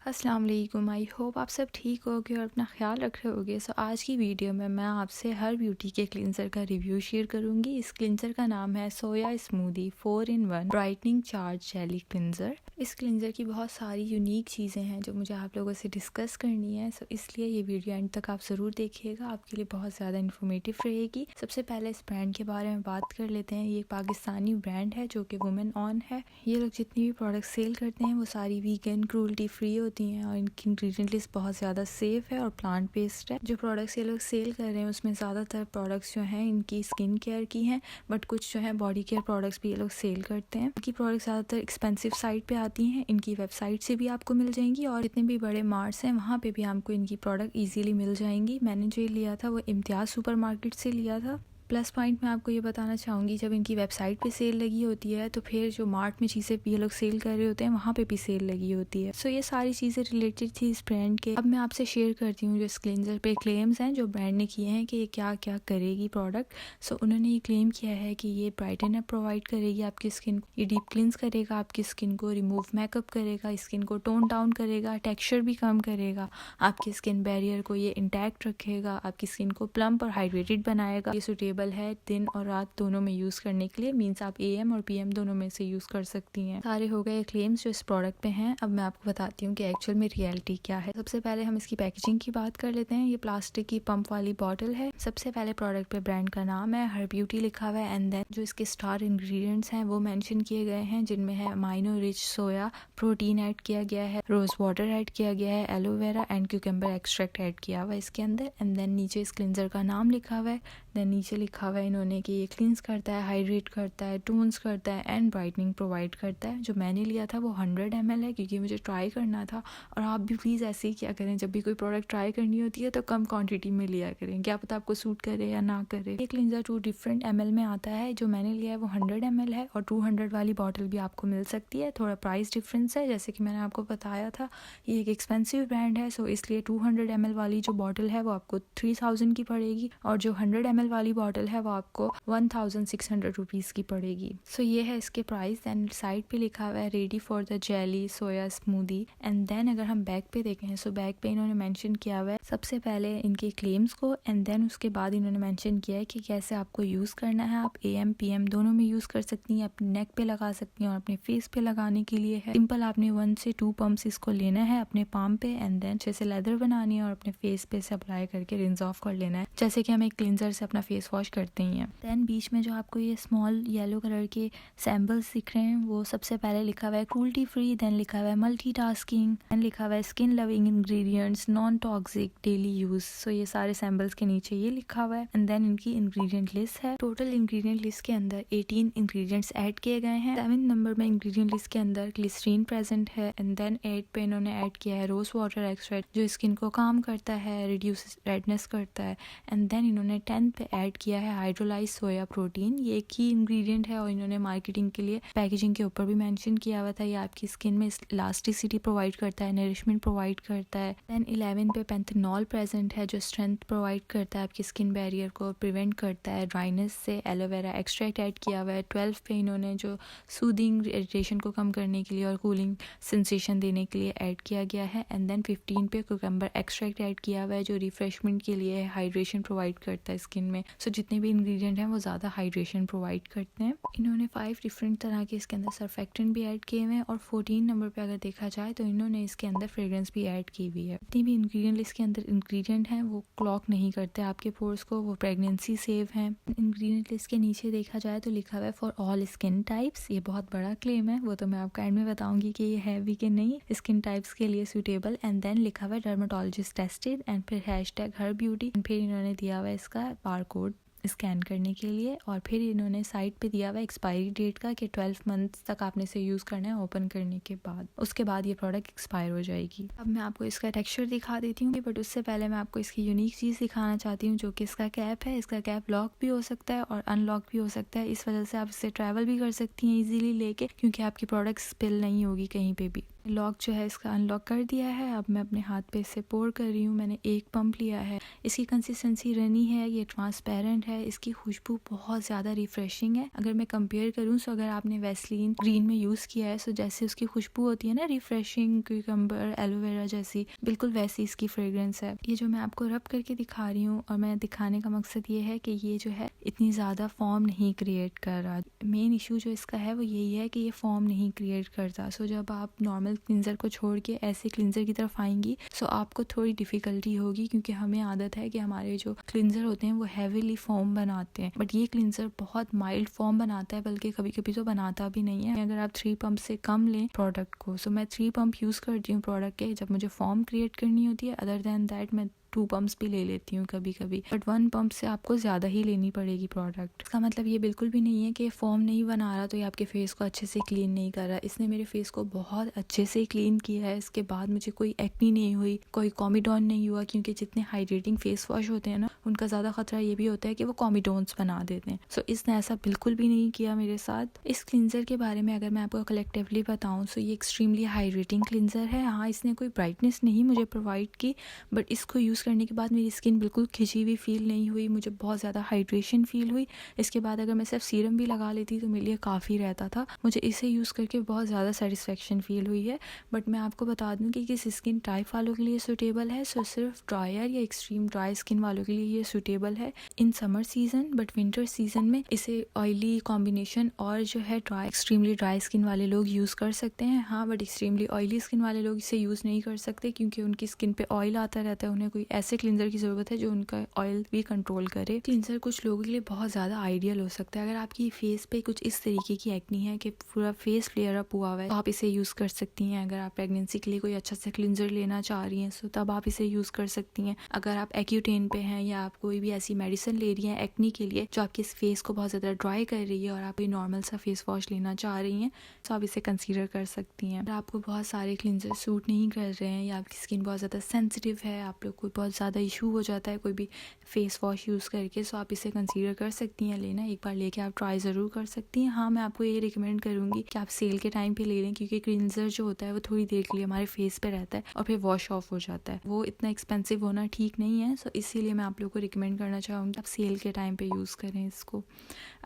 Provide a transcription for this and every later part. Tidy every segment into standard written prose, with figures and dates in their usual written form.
अस्सलाम वालेकुम। I hope आप सब ठीक होगे और अपना ख्याल रख रहे होगे। सो आज की वीडियो में मैं आपसे हर ब्यूटी के क्लिनजर का रिव्यू शेयर करूंगी। इस क्लिनजर का नाम है soya smoothie 4-in-1 brightening charge jelly cleanser. इस क्लिनजर की बहुत सारी यूनिक चीज़ें हैं जो मुझे आप लोगों से डिस्कस करनी है। सो इसलिए ये वीडियो एंड तक आप ज़रूर देखिएगा, आपके लिए बहुत ज़्यादा इन्फॉर्मेटिव रहेगी। सबसे पहले इस ब्रांड के बारे में बात कर लेते हैं। ये एक पाकिस्तानी ब्रांड है जो कि वुमेन ऑन है। ये लोग जितनी भी प्रोडक्ट सेल करते हैं वो सारी वीगन क्रूल्टी फ्री होती हैं और इनकी इंग्रेडिएंट लिस्ट बहुत ज़्यादा सेफ है और प्लांट बेस्ड है। जो प्रोडक्ट्स ये लोग सेल कर रहे हैं उसमें ज़्यादातर प्रोडक्ट्स जो हैं इनकी स्किन केयर की हैं, बट कुछ जो है बॉडी केयर प्रोडक्ट्स भी ये लोग सेल करते हैं। इनकी प्रोडक्ट्स ज़्यादातर एक्सपेंसिव साइट पे आती हैं, इनकी वेबसाइट से भी आपको मिल जाएंगी और जितने भी बड़े मार्ट्स हैं वहाँ पे भी आपको इनकी प्रोडक्ट ईजिली मिल जाएंगी। मैंने जो लिया था वो इम्तियाज़ सुपर मार्केट से लिया था। प्लस पॉइंट मैं आपको ये बताना चाहूँगी, जब इनकी वेबसाइट पे सेल लगी होती है तो फिर जो मार्ट में चीज़ें ये लोग सेल कर रहे होते हैं वहाँ पे भी सेल लगी होती है। सो ये सारी चीज़ें रिलेटेड थी इस ब्रांड के। अब मैं आपसे शेयर करती हूँ जो इस क्लेंजर पे क्लेम्स हैं जो ब्रांड ने किए हैं कि ये क्या क्या करेगी प्रोडक्ट। सो उन्होंने ये क्लेम किया है कि ये ब्राइटन अप प्रोवाइड करेगी आपकी स्किन को, ये डीप क्लिन्स करेगा आपकी स्किन को, रिमूव मेकअप करेगा, स्किन को टोन डाउन करेगा, टेक्सचर भी कम करेगा, आपकी स्किन बैरियर को ये इंटैक्ट रखेगा, आपकी स्किन को प्लम्प और हाइड्रेटेड बनाएगा। ये सूटेबल है दिन और रात दोनों में यूज करने के लिए, मीन्स आप AM और PM दोनों में से यूज कर सकती हैं। सारे हो गए क्लेम्स जो इस प्रोडक्ट पे हैं। अब मैं आपको बताती हूँ कि एक्चुअल में रियलिटी क्या है। सबसे पहले हम इसकी पैकेजिंग की बात कर लेते हैं। ये प्लास्टिक की पंप वाली बॉटल है। सबसे पहले प्रोडक्ट पे ब्रांड का नाम है, हर ब्यूटी लिखा हुआ है, एंड देन जो इसके स्टार इंग्रेडिएंट्स हैं वो मेंशन किए गए हैं, जिनमें है amino rich soya protein add किया गया है, रोज वाटर ऐड किया गया है, aloe vera and cucumber extract add किया हुआ है इसके अंदर। एंड देन नीचे इस क्लिनजर का नाम लिखा हुआ है। देन नीचे लिखा हुआ है इन्होंने कि ये क्लींस करता है, हाइड्रेट करता है, टोन्स करता है एंड ब्राइटनिंग प्रोवाइड करता है। जो मैंने लिया था वो 100 ml है क्योंकि मुझे ट्राई करना था। और आप भी प्लीज़ ऐसे ही क्या करें, जब भी कोई प्रोडक्ट ट्राई करनी होती है तो कम क्वांटिटी में लिया करें, क्या पता आपको सूट करे या ना करे। ये क्लिंजर 2 डिफरेंट ml में आता है। जो मैंने लिया है वो 100 ml है और 200 वाली बॉटल भी आपको मिल सकती है। थोड़ा प्राइस डिफरेंस है, जैसे कि मैंने आपको बताया था ये एक एक्सपेंसिव ब्रांड है, सो इसलिए 200 ml वाली जो बॉटल है वो आपको 3000 की पड़ेगी और जो 100 ml वाली बॉटल है वो आपको 1600 रुपीज़ की पड़ेगी। सो ये है इसके प्राइस। एंड साइड पे लिखा हुआ है ready for the jelly soya smoothie. And then अगर हम बैक पे देखें सो बैक पे इन्होंने मेंशन किया हुआ है सबसे पहले इनके क्लेम्स को, एंड देन उसके बाद इन्होंने मेंशन किया है कि कैसे आपको यूज़ करना है। आप AM PM दोनों में यूज़ कर सकती हैं, अपने नेक पे लगा सकती हैं और अपने फेस पे लगाने के लिए है सिंपल। आपने 1 से 2 पम्प्स इसको लेना है अपने पाम पे, एंड देन अच्छे से लेदर बनानी है और अपने फेस पे से अप्लाई करके रिंस ऑफ कर लेना है, जैसे कि हम एक क्लिंजर से अपना फेस वॉश करते ही हैं। देन बीच में जो आपको ये स्मॉल येलो कलर के सैम्बल्स दिख रहे हैं वो सबसे पहले लिखा हुआ है क्रूल्टी फ्री, देन लिखा हुआ है मल्टीटास्किंग, देन लिखा हुआ है skin loving ingredients, non toxic, daily use. So ये सारे सैम्बल्स के नीचे ये लिखा हुआ है। एंड देन इनकी इंग्रेडिएंट लिस्ट है। टोटल इंग्रेडिएंट लिस्ट के अंदर 18 इंग्रेडिएंट्स ऐड किए गए हैं। 7 नंबर में इंग्रेडिएंट लिस्ट के अंदर ग्लिसरीन प्रेजेंट है। एंड देन 8 पे इन्होंने ऐड किया है रोज वाटर एक्सट्रैक्ट जो स्किन को काम करता है, रिड्यूस रेडनेस करता है। एंड देन इन्होंने 10 पे ऐड किया है हाइड्रोलाइज सोया प्रोटीन। ये एक ही इंग्रेडिएंट है और इन्होंने मार्केटिंग के लिए पैकेजिंग के ऊपर भी मेंशन किया हुआ था। ये आपकी स्किन में इलास्टिसिटी प्रोवाइड करता है, नरिशमेंट प्रोवाइड करता है। देन 11 पे पेंथेनॉल प्रेजेंट है जो स्ट्रेंथ प्रोवाइड करता है, आपकी स्किन बैरियर को प्रिवेंट करता है ड्राइनेस से। एलोवेरा एक्सट्रैक्ट ऐड किया हुआ है। 12 पे इन्होंने जो सूदिंग इरिटेशन को कम करने के लिए और कूलिंग सेंसेशन देने के लिए ऐड किया गया है। एंड देन 15 पे क्यूकम्बर एक्सट्रैक्ट ऐड किया हुआ है जो रिफ्रेशमेंट के लिए हाइड्रेशन प्रोवाइड करता है स्किन में। सो जितने भी इंग्रेडिएंट हैं वो ज़्यादा हाइड्रेशन प्रोवाइड करते हैं। इन्होंने 5 डिफरेंट तरह के इसके अंदर सर्फेक्टेंट भी ऐड किए हुए हैं और 14 नंबर पे अगर देखा जाए तो इन्होंने इसके अंदर फ्रेग्रेंस भी ऐड की हुई है। जितनी भी इंग्रेडिएंट इसके अंदर इंग्रेडिएंट हैं वो क्लॉग नहीं करते आपके पोर्स को, वो प्रेगनेंसी सेव हैं। इंग्रेडिएंट लिस्ट के नीचे देखा जाए तो लिखा हुआ है फॉर ऑल स्किन टाइप्स। ये बहुत बड़ा क्लेम है, वो तो मैं आपको एंड में बताऊंगी कि ये है भी कि नहीं, स्किन टाइप्स के लिए सूटेबल। एंड देन लिखा हुआ है डर्मेटोलॉजिस्ट टेस्टेड, एंड फिर हैशटैग हर ब्यूटी, फिर इन्होंने दिया हुआ है इसका बारकोड स्कैन करने के लिए। और फिर इन्होंने साइट पे दिया हुआ एक्सपायरी डेट का कि 12 मंथ्स तक आपने इसे यूज़ करना है ओपन करने के बाद, उसके बाद ये प्रोडक्ट एक्सपायर हो जाएगी। अब मैं आपको इसका टेक्सचर दिखा देती हूँ, बट उससे पहले मैं आपको इसकी यूनिक चीज़ दिखाना चाहती हूँ जो कि इसका कैप है। इसका कैप लॉक भी हो सकता है और अनलॉक भी हो सकता है, इस वजह से आप इससे ट्रैवल भी कर सकती हैं ईजिली लेके, क्योंकि आपकी प्रोडक्ट स्पिल नहीं होगी कहीं पे भी। लॉक जो है इसका अनलॉक कर दिया है। अब मैं अपने हाथ पे इसे पोर कर रही हूँ। मैंने एक पंप लिया है। इसकी कंसिस्टेंसी रनी है, ये ट्रांसपेरेंट है, इसकी खुशबू बहुत ज़्यादा रिफ्रेशिंग है। अगर मैं कंपेयर करूँ तो अगर आपने वैसलीन ग्रीन में यूज़ किया है तो जैसे उसकी खुशबू होती है ना रिफ्रेशिंग, क्यूकम्बर, एलोवेरा जैसी, बिल्कुल वैसी इसकी फ्रेग्रेंस है। ये जो मैं आपको रब करके दिखा रही हूँ और मैं दिखाने का मकसद ये है कि ये जो है इतनी ज़्यादा फॉर्म नहीं क्रिएट कर रहा। मेन इशू जो इसका है वो यही है कि ये फॉर्म नहीं क्रिएट करता। सो जब आप नॉर्मल क्लिंजर को छोड़ के ऐसे क्लिंजर की तरफ आएंगी सो आपको थोड़ी डिफिकल्टी होगी, क्योंकि हमें आदत है कि हमारे जो क्लिंजर होते हैं वो हैवीली फॉर्म बनाते हैं, बट ये क्लिंजर बहुत माइल्ड फॉर्म बनाता है, बल्कि कभी कभी तो बनाता भी नहीं है। अगर आप 3 पंप से कम लें प्रोडक्ट को, सो मैं 3 पंप यूज़ करती हूँ प्रोडक्ट के जब मुझे फॉर्म क्रिएट करनी होती है। अदर देन दैट मैं 2 पंप्स भी ले लेती हूँ कभी कभी, बट 1 पंप से आपको ज़्यादा ही लेनी पड़ेगी प्रोडक्ट। इसका मतलब ये बिल्कुल भी नहीं है कि फॉर्म नहीं बना रहा तो ये आपके फेस को अच्छे से क्लीन नहीं कर रहा। इसने मेरे फेस को बहुत अच्छे से क्लीन किया है। इसके बाद मुझे कोई एक्नी नहीं हुई, कोई कॉमिडॉन नहीं हुआ, क्योंकि जितने हाइड्रेटिंग फेस वॉश होते हैं ना उनका ज़्यादा खतरा ये भी होता है कि वो कॉमिडॉन्स बना देते हैं। सो इसने ऐसा बिल्कुल भी नहीं किया मेरे साथ। इस क्लिंजर के बारे में अगर मैं आपको कलेक्टिवली बताऊँ तो ये एक्सट्रीमली हाइड्रेटिंग क्लिंजर है। हाँ, इसने कोई ब्राइटनेस नहीं मुझे प्रोवाइड की, बट इसको यूज़ करने के बाद मेरी स्किन बिल्कुल खिंची हुई फील नहीं हुई, मुझे बहुत ज़्यादा हाइड्रेशन फील हुई। इसके बाद अगर मैं सिर्फ सीरम भी लगा लेती तो मेरे लिए काफ़ी रहता था। मुझे इसे यूज़ करके बहुत ज़्यादा सेटिस्फेक्शन फील हुई है। बट मैं आपको बता दूं कि किस स्किन टाइप वालों के लिए सूटेबल है, सो सिर्फ ड्रायर या एक्सट्रीम ड्राई स्किन वालों के लिए ये सूटेबल है in summer season. But winter season में इसे ऑयली कॉम्बिनेशन और जो है ड्राई एक्सट्रीमली ड्राई स्किन वाले लोग यूज़ कर सकते हैं। हाँ, बट एक्सट्रीमली ऑयली स्किन वाले लोग इसे यूज़ नहीं कर सकते, क्योंकि उनकी स्किन पे ऑयल आता रहता है। उन्हें कोई ऐसे क्लिंजर की ज़रूरत है जो उनका ऑयल भी कंट्रोल करे। क्लिंजर कुछ लोगों के लिए बहुत ज़्यादा आइडियल हो सकता है। अगर आपकी फेस पे कुछ इस तरीके की एक्नी है कि पूरा फेस फ्लेयर अप हुआ हुआ है तो आप इसे यूज़ कर सकती हैं। अगर आप प्रेगनेंसी के लिए कोई अच्छा सा क्लिंजर लेना चाह रही हैं तो तब आप इसे यूज़ कर सकती हैं। अगर आप एक्यूटेन पे हैं या आप कोई भी ऐसी मेडिसिन ले रही हैं एक्नी के लिए जो आपके फेस को बहुत ज़्यादा ड्राई कर रही है और आप कोई नॉर्मल सा फेस वॉश लेना चाह रही हैं तो आप इसे कंसीडर कर सकती हैं। अगर आपको बहुत सारे क्लिंजर सूट नहीं कर रहे हैं या आपकी स्किन बहुत ज़्यादा सेंसिटिव है, आप लोग को बहुत ज़्यादा इशू हो जाता है कोई भी फेस वॉश यूज़ करके, सो आप इसे कंसीडर कर सकती हैं लेना। एक बार लेके आप ट्राई ज़रूर कर सकती हैं। हाँ, मैं आपको ये रिकमेंड करूँगी कि आप सेल के टाइम पे ले लें, क्योंकि क्लिंजर जो होता है वो थोड़ी देर के लिए हमारे फेस पे रहता है और फिर वॉश ऑफ हो जाता है। वो इतना एक्सपेंसिव होना ठीक नहीं है, सो इसीलिए मैं आप लोग को रिकमेंड करना चाहूँगी आप सेल के टाइम पे यूज़ करें इसको।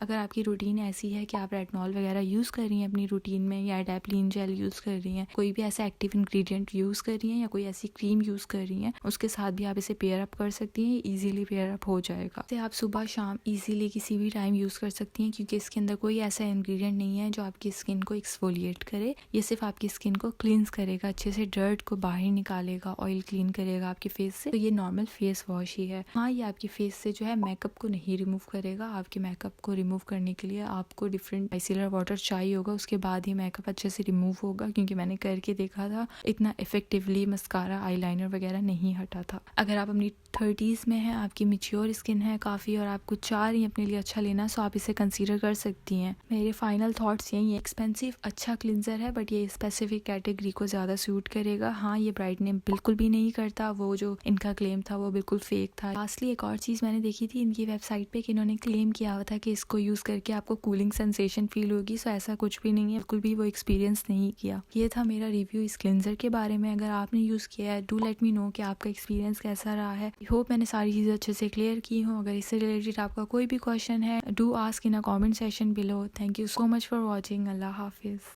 अगर आपकी रूटीन ऐसी है कि आप रेटिनॉल वगैरह यूज़ कर रही हैं अपनी रूटीन में, या एडेप्लिन जेल यूज़ कर रही हैं, कोई भी ऐसा एक्टिव इंग्रेडिएंट यूज़ कर रही हैं या कोई ऐसी क्रीम यूज़ कर रही हैं, उसके साथ भी आप इसे पेयर अप कर सकती हैं। इजीली पेयर अप हो जाएगा। इसे आप सुबह शाम इजीली किसी भी टाइम यूज़ कर सकती हैं, क्योंकि इसके अंदर कोई ऐसा इंग्रेडिएंट नहीं है जो आपकी स्किन को एक्सफोलिएट करे। ये सिर्फ आपकी स्किन को क्लींस करेगा, अच्छे से डर्ट को बाहर निकालेगा, ऑयल क्लीन करेगा आपके फेस से। तो ये नॉर्मल फेस वॉश ही है। हाँ, ये आपके फेस से जो है मेकअप को नहीं रिमूव करेगा। आपके मेकअप को रिमूव करने के लिए आपको डिफरेंट माइसिलर वाटर चाहिए होगा, उसके बाद ही मेकअप अच्छे से रिमूव होगा, क्योंकि मैंने करके देखा था इतना इफेक्टिवली मस्कारा आईलाइनर वगैरह नहीं हटा था। अगर आप अपनी 30s में हैं, आपकी मैच्योर स्किन है काफ़ी और आप कुछ चाह रही हैं अपने लिए अच्छा लेना, सो आप इसे कंसीडर कर सकती हैं। मेरे फाइनल थॉट्स यही है, एक्सपेंसिव अच्छा क्लिंजर है बट ये स्पेसिफिक कैटेगरी को ज़्यादा सूट करेगा। हाँ, ये ब्राइटनिंग बिल्कुल भी नहीं करता, वो जो इनका क्लेम था वो बिल्कुल फेक था। लास्टली एक और चीज़ मैंने देखी थी इनकी वेबसाइट पे कि इन्होंने क्लेम किया हुआ था कि इसको यूज़ करके आपको कूलिंग सेंसेशन फील होगी, सो ऐसा कुछ भी नहीं है, बिल्कुल भी वो एक्सपीरियंस नहीं किया। ये था मेरा रिव्यू इस क्लिंजर के बारे में। अगर आपने यूज़ किया है डू लेट मी नो कि आपका एक्सपीरियंस कैसा रहा है। होप मैंने सारी चीज़ें अच्छे से क्लियर की हूँ। अगर इससे रिलेटेड आपका कोई भी क्वेश्चन है do ask in a comment section below. Thank you so much for watching. अल्लाह हाफिज़।